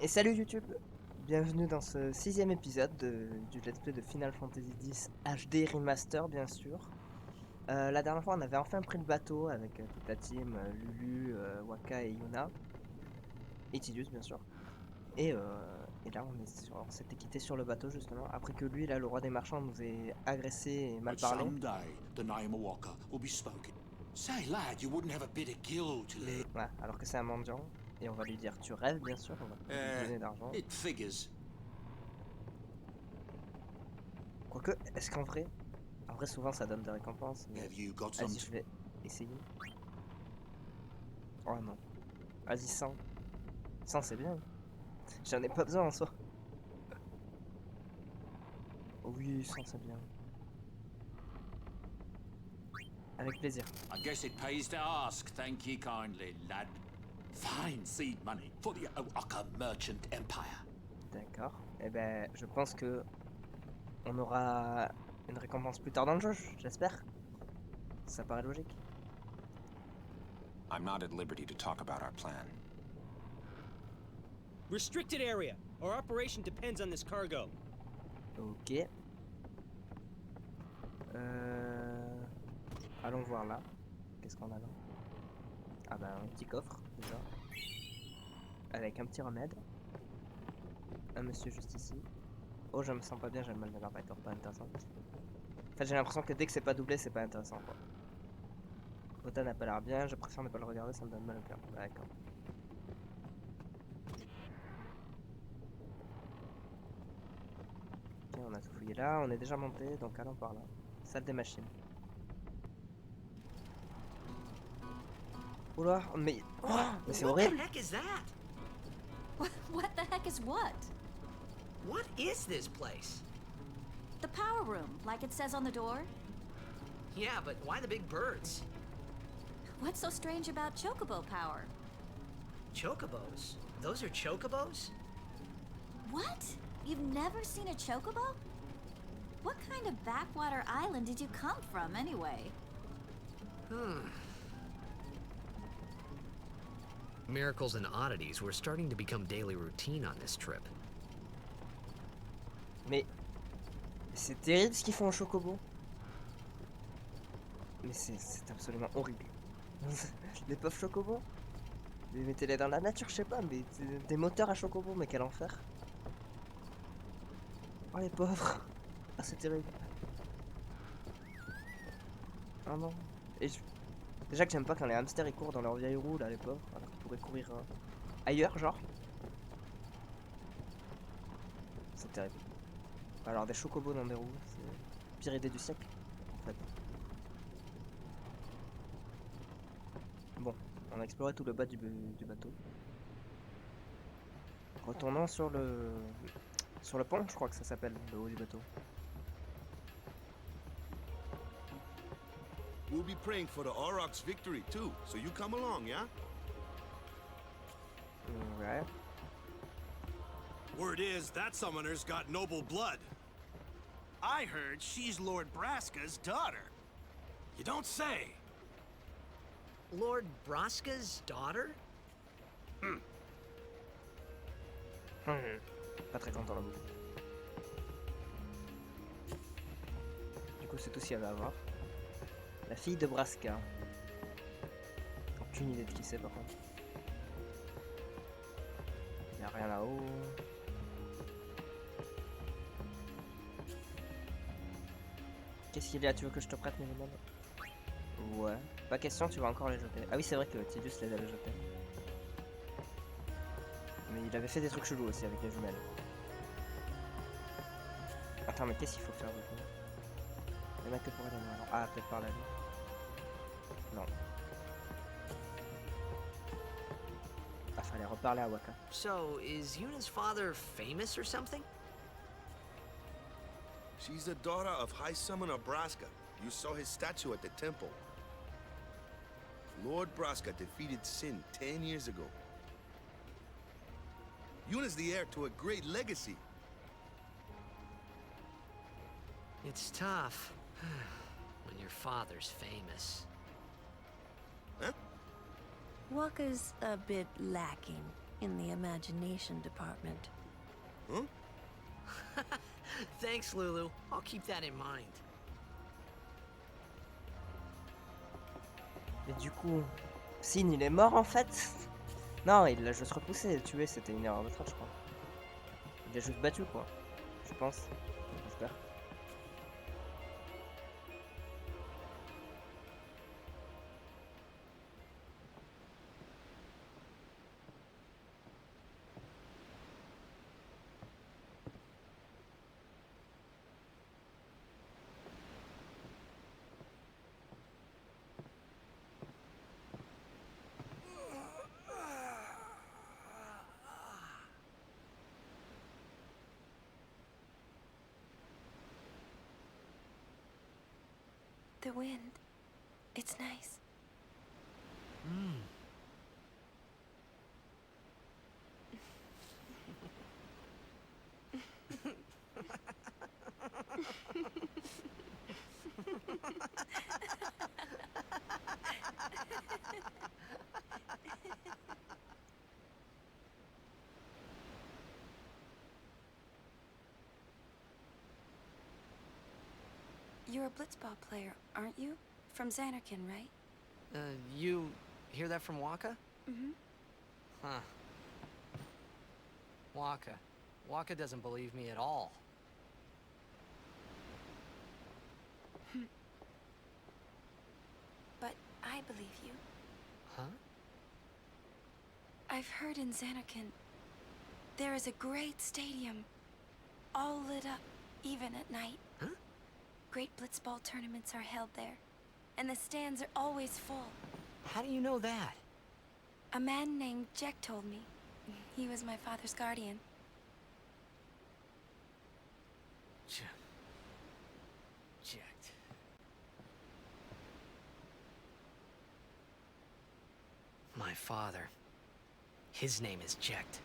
Et salut YouTube! Bienvenue dans ce 6ème épisode du Let's Play de Final Fantasy X HD Remaster, bien sûr. La dernière fois, on avait enfin pris le bateau avec toute la team, Lulu, Waka et Yuna. Et Tidus, bien sûr. Et là, on s'était quitté sur le bateau, justement, après que lui, là, le roi des marchands, nous ait agressé et mal But parlé. someday the name of Walker will be spoken. Say, lad, you wouldn't have a bit of guilt to live. Ouais, alors que c'est un mendiant. Et on va lui dire, tu rêves, bien sûr, on va pas lui donner d'argent. It figures. Quoique, est-ce qu'en vrai... En vrai, souvent, ça donne des récompenses, mais... Have you got some? Vas-y, je vais essayer. Oh non. Vas-y, 100. 100, c'est bien. J'en ai pas besoin en soi. Oui, 100, c'est bien. Avec plaisir. I guess it pays to ask. Thank ye kindly, lad. Fine seed money for the Oaka Merchant Empire. D'accord. Eh ben, je pense que on aura une récompense plus tard dans le jeu, j'espère. Ça paraît logique. I'm not at liberty to talk about our plan. Restricted area. Our operation depends on this cargo. Ok. Allons voir là. Qu'est-ce qu'on a là? Ah ben, un petit coffre, déjà. Avec un petit remède. Un monsieur juste ici. Oh, je me sens pas bien, j'ai le mal de la bête, pas intéressant. En fait, j'ai l'impression que dès que c'est pas doublé, c'est pas intéressant, quoi. Botan n'a pas l'air bien, je préfère ne pas le regarder, ça me donne mal au cœur. D'accord. Ok, on a tout fouillé là, on est déjà monté, donc allons par là. Salle des machines. Oula, mais... Oh, mais c'est horrible! What the heck is that? What the heck is what? What is this place? The power room, like it says on the door? Yeah, but why the big birds? What's so strange about chocobo power? Chocobos? Those are chocobos? What? You've never seen a chocobo? What kind of backwater island did you come from, anyway? Miracles and oddities were starting to become daily routine on this trip. Mais... C'est terrible ce qu'ils font au chocobo. Mais c'est absolument horrible. Les pauvres chocobos. Mais mettez-les dans la nature, je sais pas, mais des moteurs à chocobo, mais quel enfer. Oh les pauvres. Ah c'est terrible. Oh non. Déjà que j'aime pas quand les hamsters ils courent dans leur vieille roue là, les pauvres, alors qu'ils pourraient courir ailleurs genre. C'est terrible. Alors des chocobos dans des roues, c'est la pire idée du siècle en fait. Bon, on a exploré tout le bas du bateau. Retournons sur le pont, je crois que ça s'appelle, le haut du bateau. We'll be praying for the Aurochs' victory too, so you come along, yeah? Ouais. Word is that summoner's got noble blood. I heard she's Lord Braska's daughter. You don't say. Lord Braska's daughter? Pas très content là-bas. Du coup, c'est tout ce qu'il y avait à voir. La fille de Braska. Aucune idée de qui c'est par contre. Y'a rien là-haut. Qu'est-ce qu'il y a? Tu veux que je te prête mes jumelles? Ouais. Pas question, tu vas encore les jeter. Ah oui, c'est vrai que Tidus les avait jetés. Mais il avait fait des trucs chelous aussi avec les jumelles. Attends, mais qu'est-ce qu'il faut faire du coup? Il y en a que pour aller là. Ah, peut-être par là. Non. Ah, fallait reparler à Waka. So, is Yuna's father famous or something? She's the daughter of High Summoner Braska. You saw his statue at the temple. Lord Braska defeated Sin 10 years ago. Yuna's the heir to a great legacy. It's tough when your father's famous. Huh? Waka's a bit lacking. in the imagination department. Huh? Thanks, Lulu. I'll keep that in mind. Et du coup, Sin il est mort en fait? Non, il l'a juste repoussé, tué, c'était une erreur de frappe, je crois. Il l'a juste battu quoi, je pense. J'espère. The wind. It's nice. You're a blitzball player, aren't you? From Xanarkin, right? You hear that from Waka? Mm-hmm. Huh. Waka. Waka doesn't believe me at all. But I believe you. Huh? I've heard in Xanarkin, there is a great stadium, all lit up, even at night. Huh? Great blitzball tournaments are held there, and the stands are always full. How do you know that? A man named Jack told me. He was my father's guardian. Checked. My father. His name is Jecht.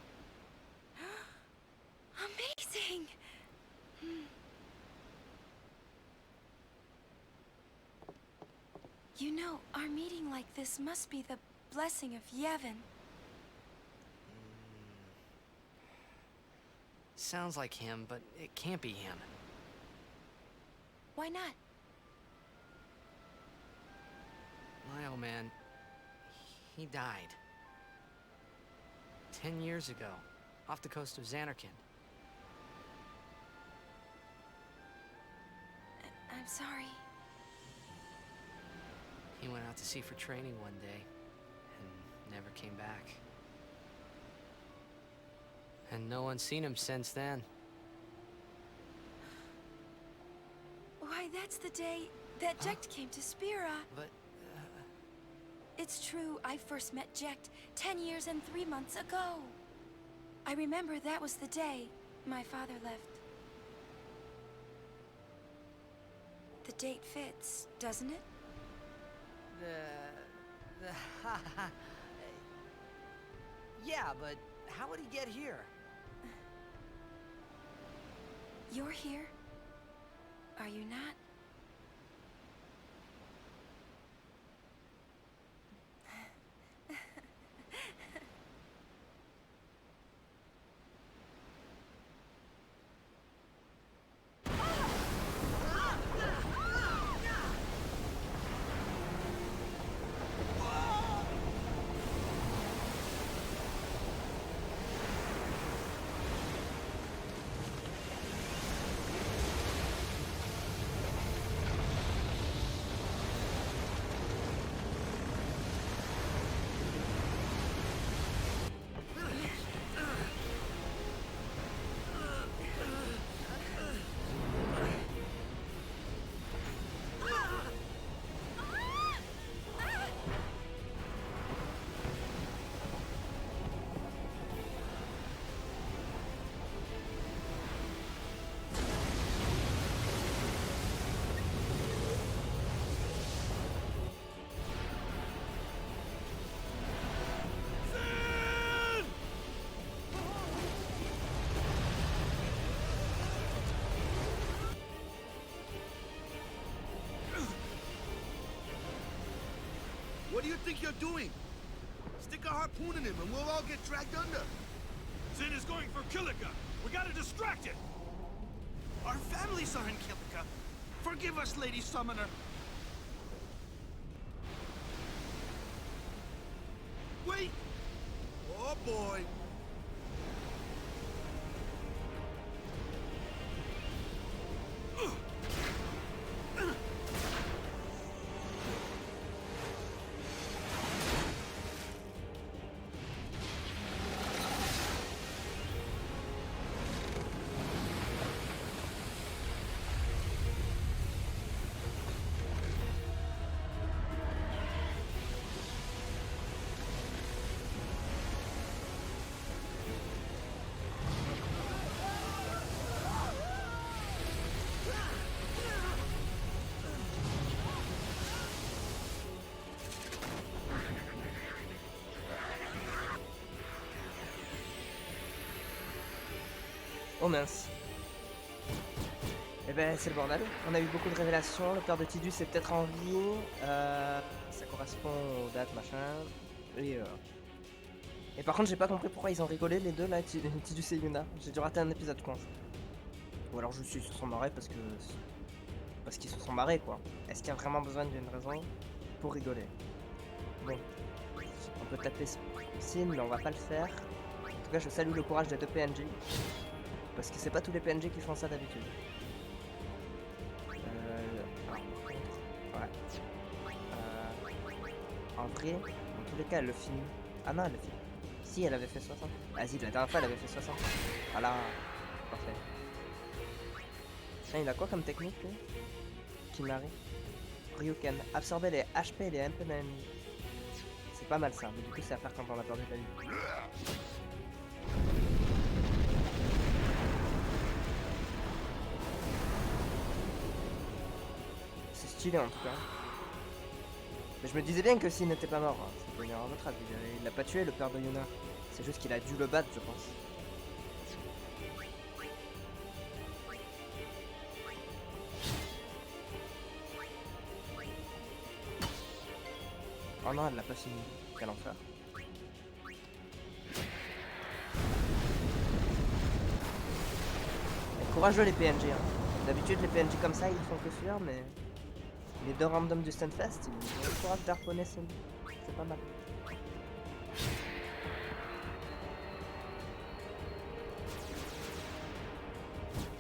Amazing! You know, our meeting like this must be the blessing of Yevon. Sounds like him, but it can't be him. Why not? My old man, he died. 10 years ago, off the coast of Xanarkin. I'm sorry. He went out to sea for training one day, and never came back. And no one's seen him since then. Why, that's the day that Jecht came to Spira. But, It's true, I first met Jecht 10 years and 3 months ago. I remember that was the day my father left. The date fits, doesn't it? Yeah, but how would he get here? You're here? Are you not? What do you think you're doing? Stick a harpoon in him and we'll all get dragged under. Zin is going for Kilika. We gotta distract it. Our families are in Kilika. Forgive us, Lady Summoner. Wait! Oh boy. Oh mince. Eh ben c'est le bordel. On a eu beaucoup de révélations. Le père de Tidus est peut-être en vie. Ça correspond aux dates, machin. Et par contre j'ai pas compris pourquoi ils ont rigolé les deux là, Tidus et Yuna. J'ai dû rater un épisode je pense. Ou alors juste ils se sont marrés parce qu'ils se sont marrés quoi. Est-ce qu'il y a vraiment besoin d'une raison pour rigoler? Bon. On peut taper Sin mais on va pas le faire. En tout cas je salue le courage des deux PNJ. Parce que c'est pas tous les PNJ qui font ça d'habitude. Ouais. En vrai, dans tous les cas, elle le finit. Ah non, elle le finit. Si, elle avait fait 60. Vas-y, la dernière fois, elle avait fait 60. Voilà. Parfait. Tiens, il a quoi comme technique, lui? Kimari. Ryuken. Absorber les HP et les MP d'un ennemi. C'est pas mal ça, mais du coup, c'est à faire quand on a perdu la vie. Stylé en tout cas. Mais je me disais bien que s'il n'était pas mort, hein, c'est une erreur de trace. Il l'a pas tué le père de Yuna. C'est juste qu'il a dû le battre je pense. Oh non, elle l'a pas fini. Quel enfer. Et courageux les PNJ hein. D'habitude les PNJ comme ça ils font que fuir mais... Les deux randoms du Stunfest, ils ont le courage d'harponner Sin. C'est pas mal.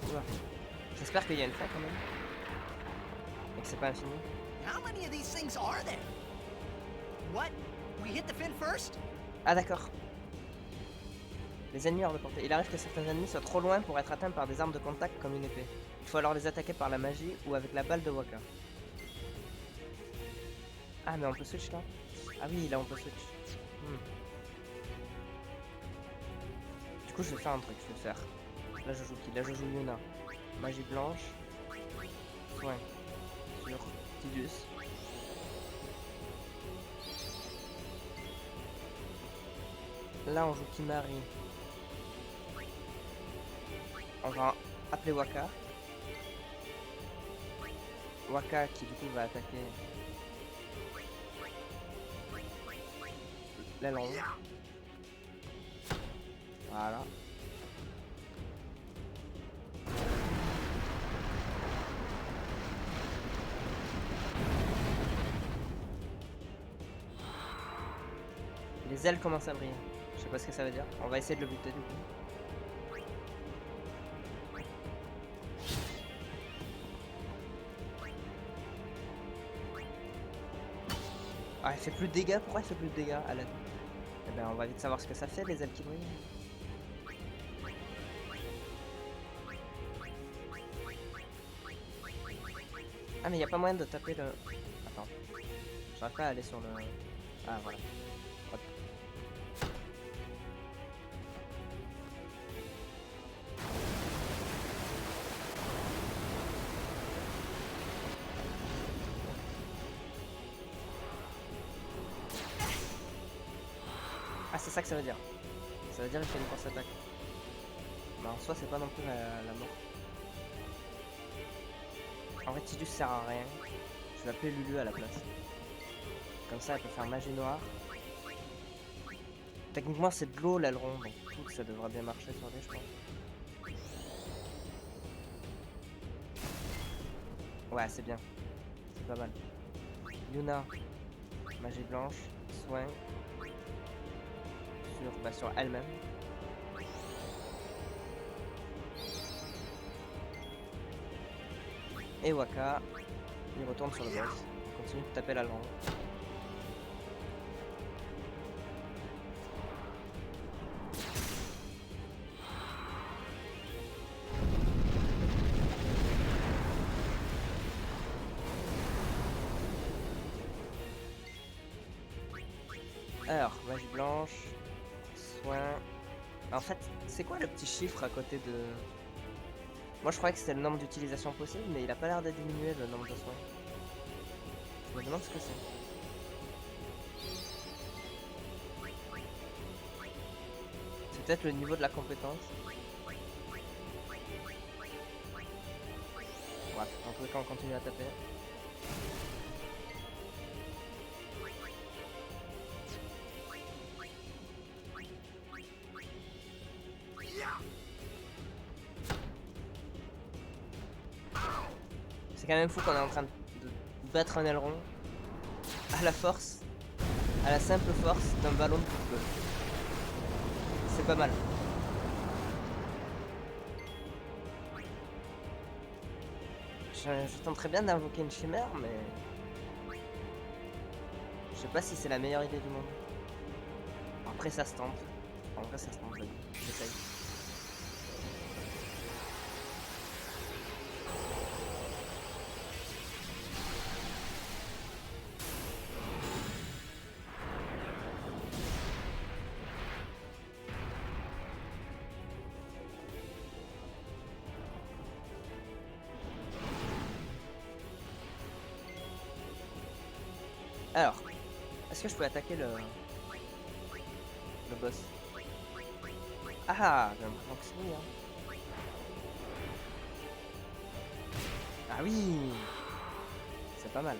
Oula. J'espère qu'il y a une fin quand même. Et que c'est pas infini. How many of these things are there? What? We hit the fin first? Ah d'accord. Les ennemis hors de portée. Il arrive que certains ennemis soient trop loin pour être atteints par des armes de contact comme une épée. Il faut alors les attaquer par la magie ou avec la balle de Waka. Ah mais on peut switch là? Ah oui là on peut switch. Du coup je vais faire un truc, je vais faire. Là je joue qui? Là je joue Yuna. Magie blanche. Soin. Sur Tidus. Là on joue Kimari. On va appeler Waka. Waka qui du coup va attaquer la longue. Voilà. Les ailes commencent à briller. Je sais pas ce que ça veut dire. On va essayer de le buter du coup. Ah, il fait plus de dégâts. Pourquoi il fait plus de dégâts à l'aide? Eh ben, on va vite savoir ce que ça fait, les ailes qui brillent. Ah, mais il n'y a pas moyen de taper le... Attends. J'arrive pas à aller sur le... Ah, voilà. Hop. Ah, c'est ça que ça veut dire. Ça veut dire qu'il fait une course attaque. Mais en soi, c'est pas non plus la mort. En vrai, Tidus sert à rien. Je vais appeler Lulu à la place. Comme ça, elle peut faire magie noire. Techniquement c'est de l'eau l'aileron, donc tout ça devrait bien marcher sur lui je pense. Ouais c'est bien, c'est pas mal. Yuna, magie blanche, soin sur elle-même. Et Waka, il retourne sur le boss, il continue de taper l'aileron. Alors, magie blanche, soin. En fait, c'est quoi le petit chiffre à côté de... Moi je croyais que c'était le nombre d'utilisations possibles, mais il a pas l'air de diminuer le nombre de soins. Je me demande ce que c'est. C'est peut-être le niveau de la compétence. Bref, en tout cas on continue à taper. C'est quand même fou qu'on est en train de battre un aileron à la force, à la simple force d'un ballon de football. C'est pas mal. Je tenterais bien d'invoquer une chimère, mais je sais pas si c'est la meilleure idée du monde. Après ça se tente. En vrai ça se tente, vas-y, j'essaye. Alors, est-ce que je peux attaquer le boss? Ah, j'ai l'impression que c'est oui, hein. Ah oui, c'est pas mal.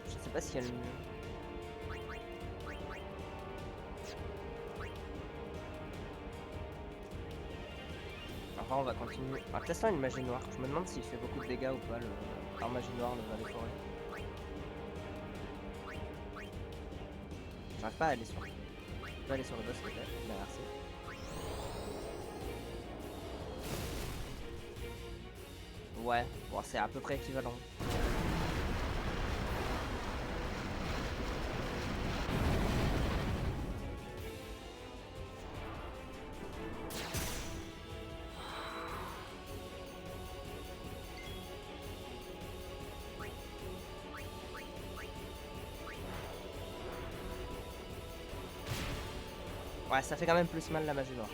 Je sais pas si elle le mieux. Enfin, on va continuer. En testant une magie noire, je me demande s'il fait beaucoup de dégâts ou pas, le magie noire, le valet forêt. J'arrive pas à aller sur. Je peux aller sur le boss peut-être. Merci. Ouais, bon, c'est à peu près équivalent. Ouais, ça fait quand même plus mal la magie noire.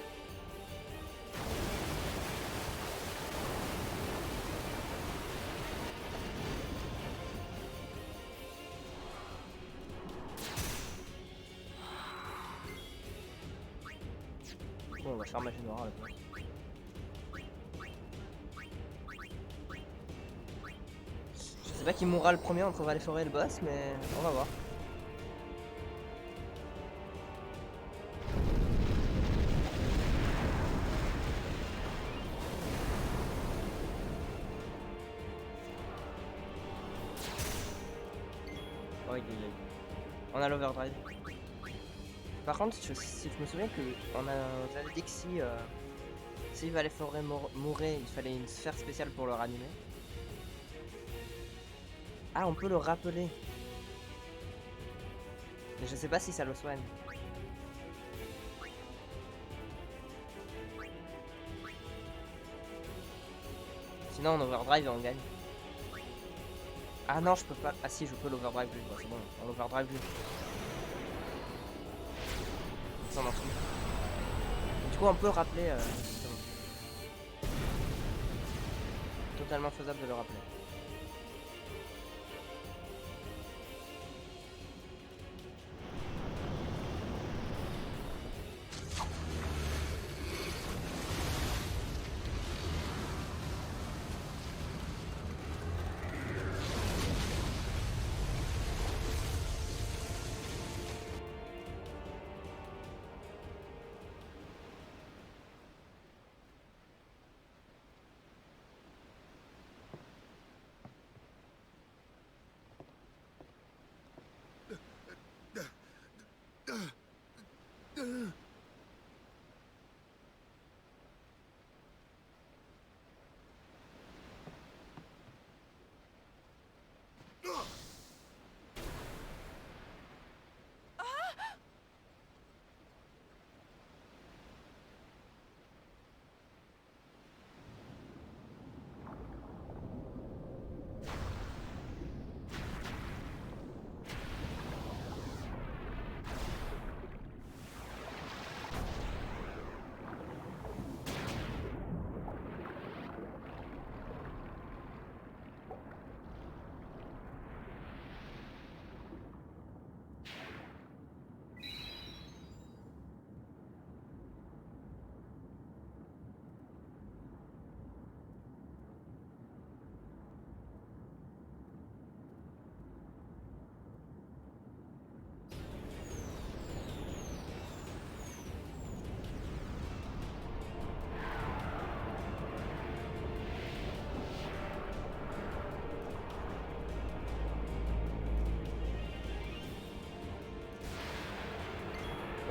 Bon, on va faire magie noire à la place. Je sais pas qui mourra le premier entre Valet Forêt et le boss, mais on va voir. Oh, on a l'overdrive. Par contre, si je me souviens que j'avais dit que si Valet Forêt mourait, il fallait une sphère spéciale pour le ranimer. Ah, on peut le rappeler. Mais je sais pas si ça le soigne. Sinon, on overdrive et on gagne. Ah non, je peux pas. Ah si, je peux l'overdrive lui. Bon, c'est bon, on l'overdrive lui. Ça m'en fout. Du coup, on peut rappeler. Totalement faisable de le rappeler.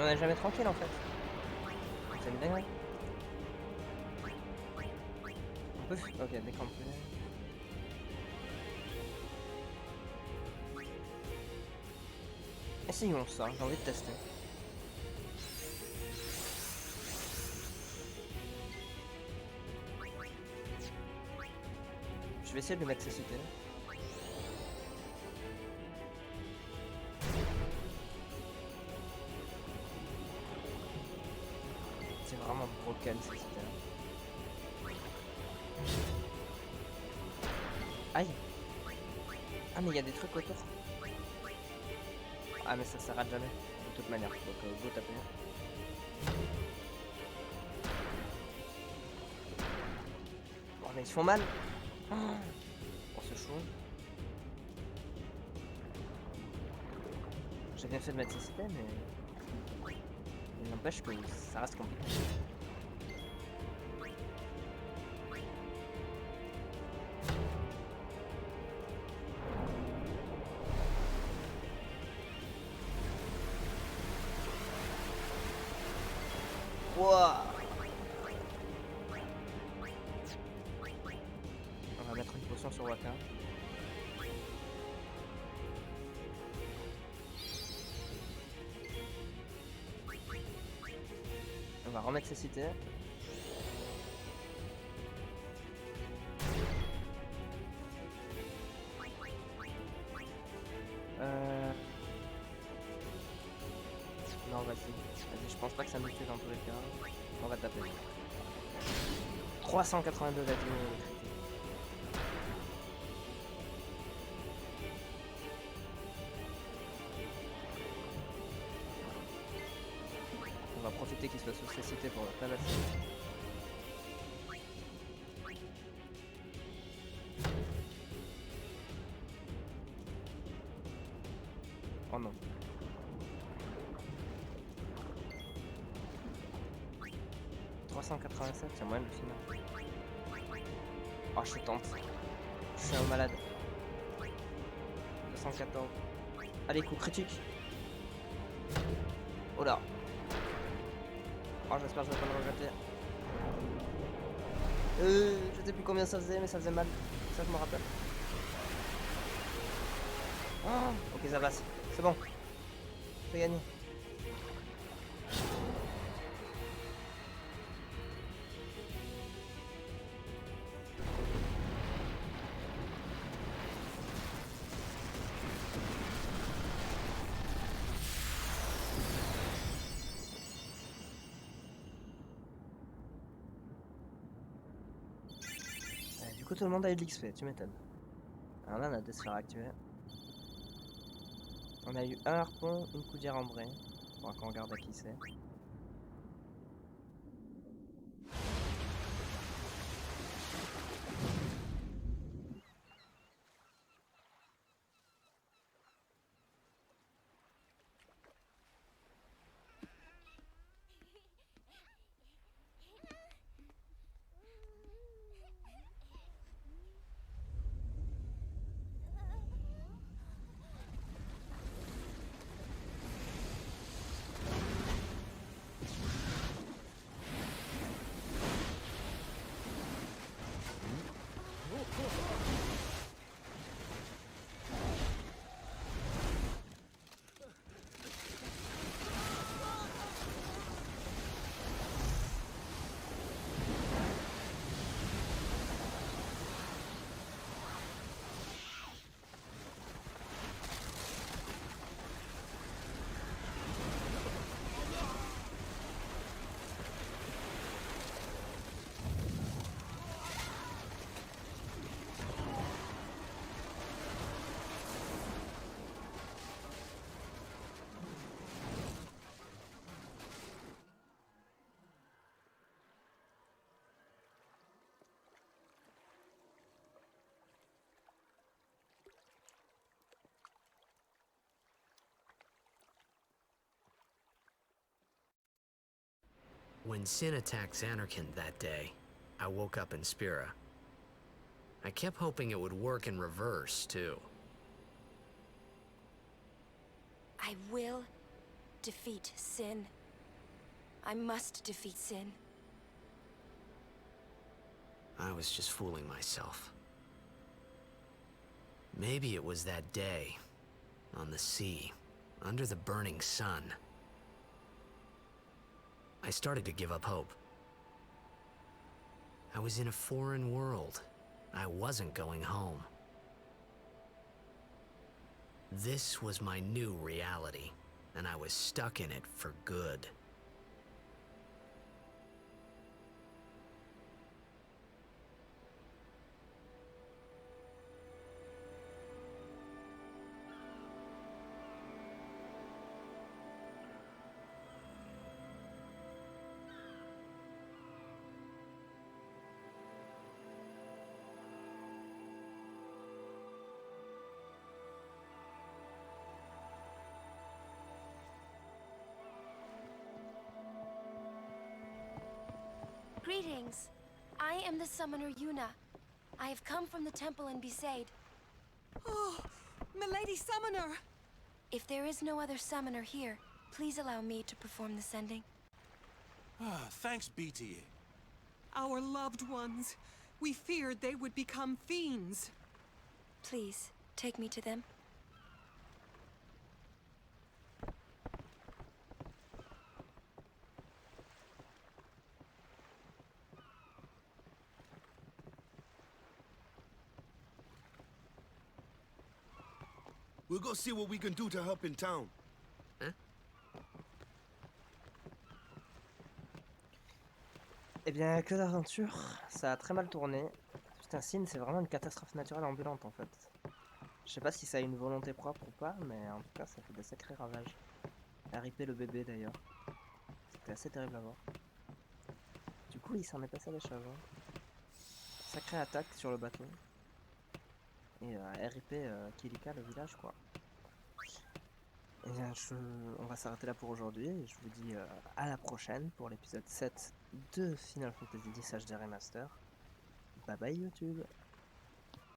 On est jamais tranquille en fait. C'est une dinguerie. On peut... Ok, décamper. Essayons ça, j'ai envie de tester. Je vais essayer de le mettre cécité. C'est vraiment broken cécité. Aïe. Ah mais il y a des trucs autour. Ah mais ça s'arrête jamais, de toute manière, donc go taper. Oh mais ils se font mal. Oh, c'est chaud. J'ai bien fait de mettre cécité mais... il n'empêche que ça reste compliqué. Wouah. On va mettre une potion sur Waka. On va remettre ses cités. Non, vas-y. Vas-y, je pense pas que ça me tue dans tous les cas. On va taper. 382 la critique. On va profiter qu'il soit sous ses cités pour la tabasser. Oh non. C'est moyen de finir. Oh, je tente. Je suis un malade. 214. Allez, coup critique. Oh là. Oh, j'espère que je vais pas le regretter. Je sais plus combien ça faisait, mais ça faisait mal. Ça, je me rappelle. Oh, ok, ça passe. C'est bon. C'est gagné. Du coup, tout le monde a eu de l'XP, tu m'étonnes. Alors là, on a des sphères activées. On a eu un harpon, une coudière ambrée. Faudra qu'on regarde à qui c'est. When Sin attacked Xanarkand that day, I woke up in Spira. I kept hoping it would work in reverse, too. I will defeat Sin. I must defeat Sin. I was just fooling myself. Maybe it was that day, on the sea, under the burning sun. I started to give up hope. I was in a foreign world. I wasn't going home. This was my new reality, and I was stuck in it for good. Greetings. I am the summoner Yuna. I have come from the temple in Besaid. Oh, Milady Summoner! If there is no other summoner here, please allow me to perform the sending. Thanks, BTA. Our loved ones. We feared they would become fiends. Please, take me to them. We'll go see what we can do to help in town. Eh bien, que d'aventure, ça a très mal tourné. Putain, Sin, c'est vraiment une catastrophe naturelle ambulante en fait. Je sais pas si ça a une volonté propre ou pas, mais en tout cas, ça fait des sacrés ravages. RIP le bébé d'ailleurs. C'était assez terrible à voir. Du coup, il s'en est passé des choses. Hein. Sacrée attaque sur le bateau. Et RIP Kilika, le village quoi. Et bien, on va s'arrêter là pour aujourd'hui. Et je vous dis à la prochaine pour l'épisode 7 de Final Fantasy X HD Remaster. Bye bye YouTube.